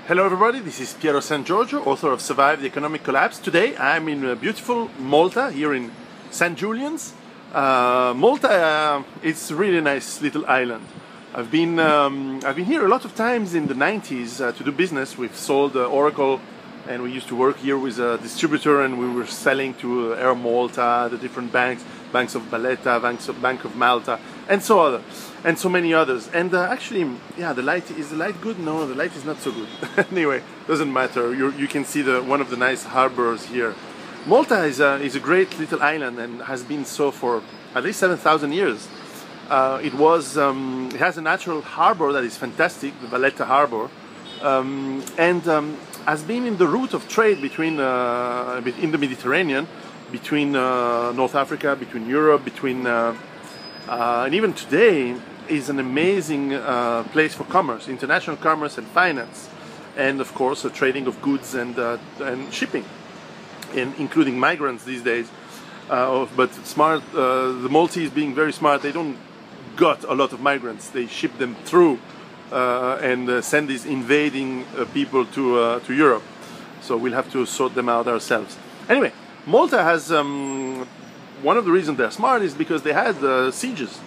Hello everybody, this is Piero Giorgio, author of Survive the Economic Collapse. Today I'm in beautiful Malta, here in St. Julian's. Malta, it's a really nice little island. I've been here a lot of times in the 90s to do business. We've sold Oracle, and we used to work here with a distributor, and we were selling to Air Malta, the different banks, Banks of Valletta, Bank of Malta, and so many others. And actually, yeah, is the light good? No, the light is not so good. Anyway, doesn't matter. You can see one of the nice harbors here. Malta is a great little island and has been so for at least 7,000 years. It has a natural harbor that is fantastic, the Valletta harbor, and has been in the route of trade between in the Mediterranean, between North Africa, between Europe, and even today is an amazing place for commerce, international commerce and finance, and of course the trading of goods and shipping, including migrants these days. But smart, the Maltese being very smart, they don't got a lot of migrants. They ship them through and send these invading people to Europe. So we'll have to sort them out ourselves. Anyway, Malta has one of the reasons they're smart is because they had sieges.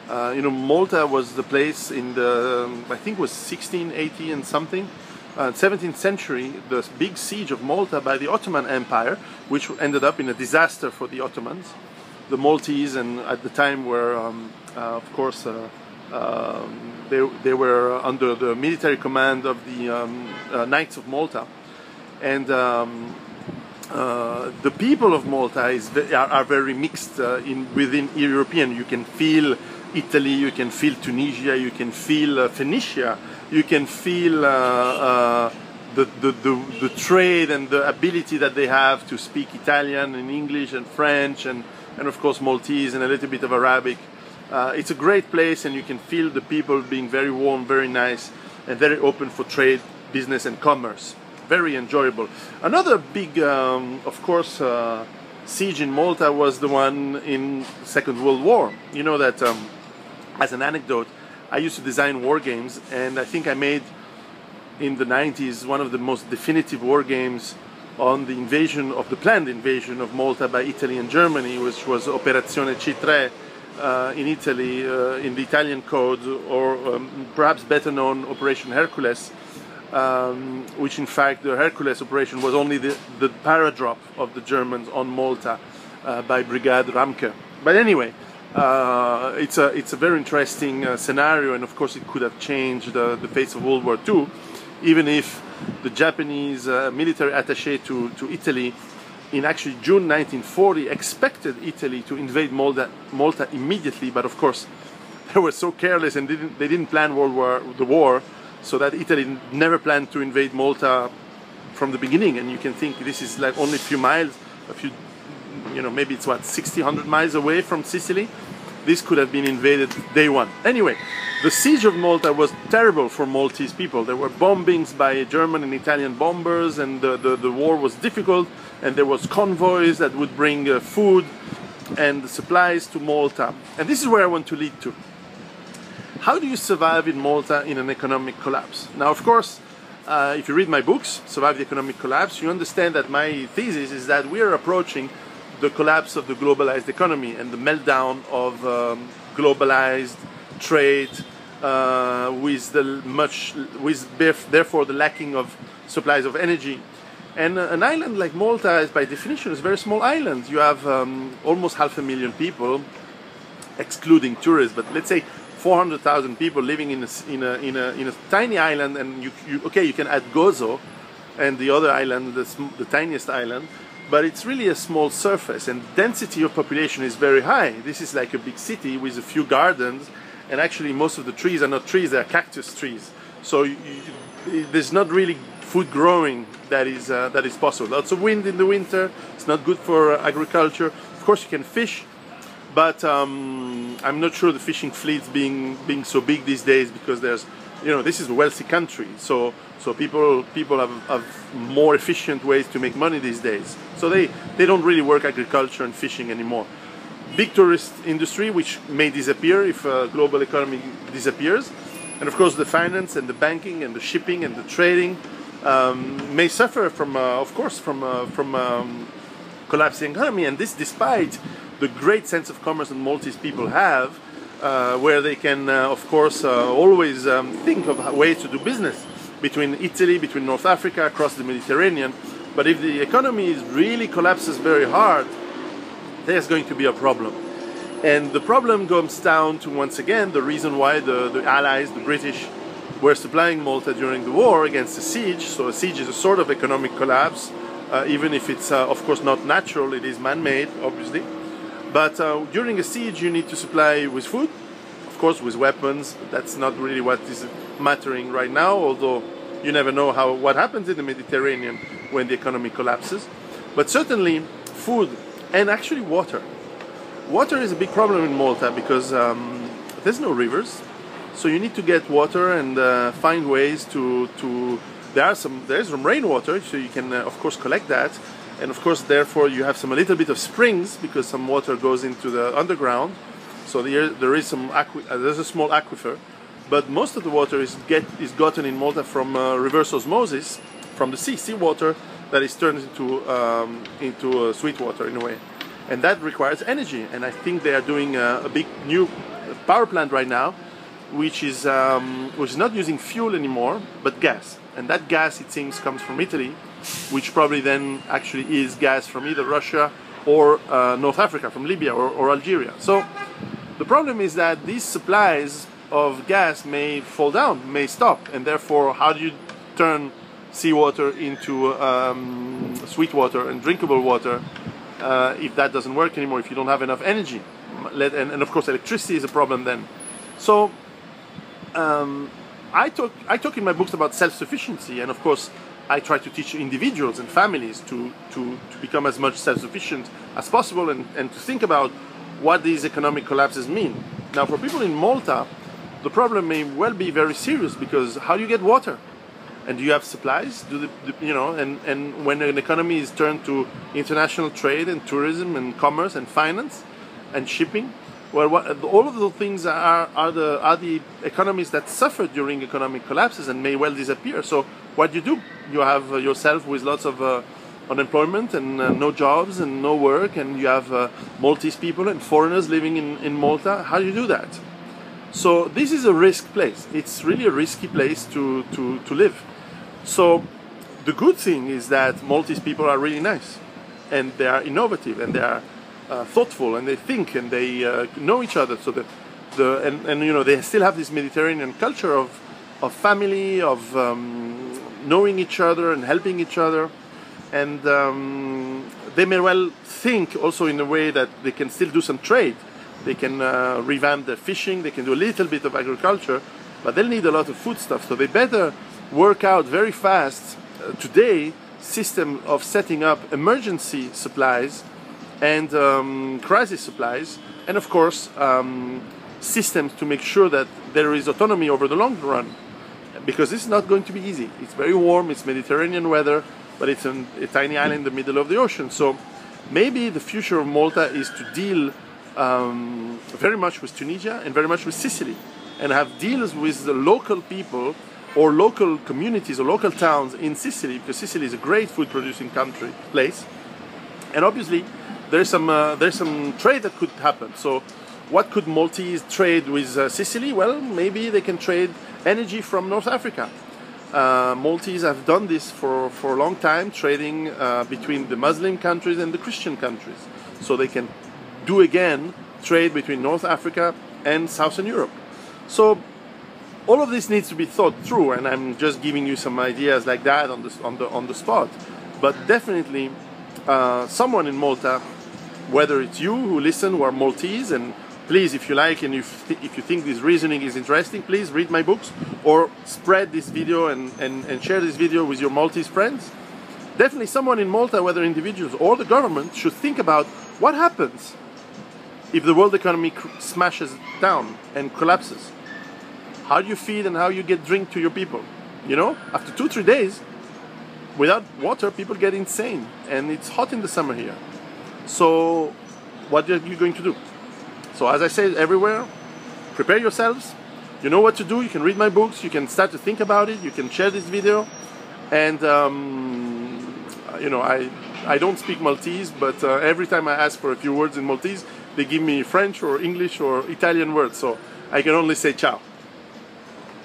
Malta was the place in the, I think it was 1680 and something, 17th century, the big siege of Malta by the Ottoman Empire, which ended up in a disaster for the Ottomans. The Maltese, and at the time were, of course, they were under the military command of the Knights of Malta, and the people of Malta are very mixed within European. You can feel Italy, you can feel Tunisia, you can feel Phoenicia, you can feel the trade and the ability that they have to speak Italian and English and French and of course Maltese and a little bit of Arabic. It's a great place, and you can feel the people being very warm, very nice, and very open for trade, business and commerce. Very enjoyable. Another big, of course, siege in Malta was the one in the Second World War. You know that, as an anecdote, I used to design war games, and I think I made, in the 90s, one of the most definitive war games on the planned invasion of Malta by Italy and Germany, which was Operazione C3 in Italy, in the Italian code, or perhaps better known, Operation Hercules, which in fact the Hercules operation was only the paradrop of the Germans on Malta by Brigade Ramke. But anyway, it's a very interesting scenario, and of course it could have changed the face of World War II, even if the Japanese military attaché to Italy in actually June 1940 expected Italy to invade Malta immediately, but of course they were so careless and they didn't plan the war, so that Italy never planned to invade Malta from the beginning. And you can think this is like only a few miles, maybe it's 60, 100 miles away from Sicily. This could have been invaded day one. Anyway, the siege of Malta was terrible for Maltese people. There were bombings by German and Italian bombers, and the war was difficult, and there was convoys that would bring food and supplies to Malta. And this is where I want to lead to. How do you survive in Malta in an economic collapse? Now, of course, if you read my books, Survive the Economic Collapse, you understand that my thesis is that we are approaching the collapse of the globalized economy and the meltdown of globalized trade, therefore the lacking of supplies of energy. And an island like Malta is, by definition, is a very small island. You have almost 500,000 people, excluding tourists, but let's say 400,000 people living in a tiny island, and you can add Gozo and the other island, the tiniest island, but it's really a small surface, and density of population is very high. This is like a big city with a few gardens, and actually most of the trees are not trees, they are cactus trees. So there's not really food growing that is possible. Lots of wind in the winter, it's not good for agriculture. Of course you can fish, but I'm not sure the fishing fleets being so big these days, because this is a wealthy country, so people have more efficient ways to make money these days. So they don't really work agriculture and fishing anymore. Big tourist industry, which may disappear if global economy disappears, and of course the finance and the banking and the shipping and the trading may suffer from, of course, from collapsing economy, and this despite the great sense of commerce that Maltese people have, where they can, of course, always think of ways to do business between Italy, between North Africa, across the Mediterranean. But if the economy really collapses very hard, there's going to be a problem. And the problem comes down to, once again, the reason why the Allies, the British, were supplying Malta during the war against the siege. So a siege is a sort of economic collapse, even if it's, of course, not natural, it is man-made, obviously. But during a siege, you need to supply with food, of course, with weapons. That's not really what is mattering right now, although you never know what happens in the Mediterranean when the economy collapses. But certainly food and actually water. Water is a big problem in Malta because there's no rivers, so you need to get water and find ways to there's some rainwater, so you can of course collect that, and of course therefore you have a little bit of springs because some water goes into the underground. So there is there's a small aquifer, but most of the water is gotten in Malta from reverse osmosis from the seawater that is turned into sweet water in a way, and that requires energy. And I think they are doing a big new power plant right now, which is not using fuel anymore, but gas. And that gas, it seems, comes from Italy, which probably then actually is gas from either Russia or North Africa, from Libya or Algeria. So the problem is that these supplies of gas may fall down, may stop, and therefore how do you turn seawater into sweet water and drinkable water if that doesn't work anymore, if you don't have enough energy? And of course electricity is a problem then. So I talk in my books about self-sufficiency, and of course I try to teach individuals and families to become as much self-sufficient as possible and to think about what these economic collapses mean. Now, for people in Malta, the problem may well be very serious, because how do you get water? And do you have supplies? And when an economy is turned to international trade and tourism and commerce and finance and shipping, well, all of those things are the economies that suffer during economic collapses and may well disappear. So what do? You have yourself with lots of unemployment and no jobs and no work, and you have Maltese people and foreigners living in Malta. How do you do that? So this is a risk place. It's really a risky place to live. So the good thing is that Maltese people are really nice, and they are innovative, and they are thoughtful, and they think, and they know each other. So they still have this Mediterranean culture of family, of knowing each other and helping each other, and they may well think also in a way that they can still do some trade. They can revamp their fishing, they can do a little bit of agriculture, but they'll need a lot of food stuff. So they better work out very fast today system of setting up emergency supplies and crisis supplies, and of course systems to make sure that there is autonomy over the long run, because this is not going to be easy. It's very warm, it's Mediterranean weather, but it's a tiny island in the middle of the ocean. So maybe the future of Malta is to deal very much with Tunisia and very much with Sicily, and have deals with the local people or local communities or local towns in Sicily, because Sicily is a great food producing place, and obviously there's some trade that could happen. So what could Maltese trade with Sicily? Well, maybe they can trade energy from North Africa. Maltese have done this for a long time, trading between the Muslim countries and the Christian countries. So they can do again trade between North Africa and Southern Europe. So all of this needs to be thought through, and I'm just giving you some ideas like that on the spot. But definitely, someone in Malta, whether it's you who listen who are Maltese, and please, if you like and if you think this reasoning is interesting, please read my books or spread this video and share this video with your Maltese friends. Definitely someone in Malta, whether individuals or the government, should think about what happens if the world economy smashes down and collapses. How do you feed and how you get drink to your people? After 2-3 days without water, people get insane, and it's hot in the summer here. So what are you going to do? So as I say everywhere, prepare yourselves. You know what to do. You can read my books. You can start to think about it. You can share this video. And you know, I don't speak Maltese, but every time I ask for a few words in Maltese, they give me French or English or Italian words, so I can only say ciao.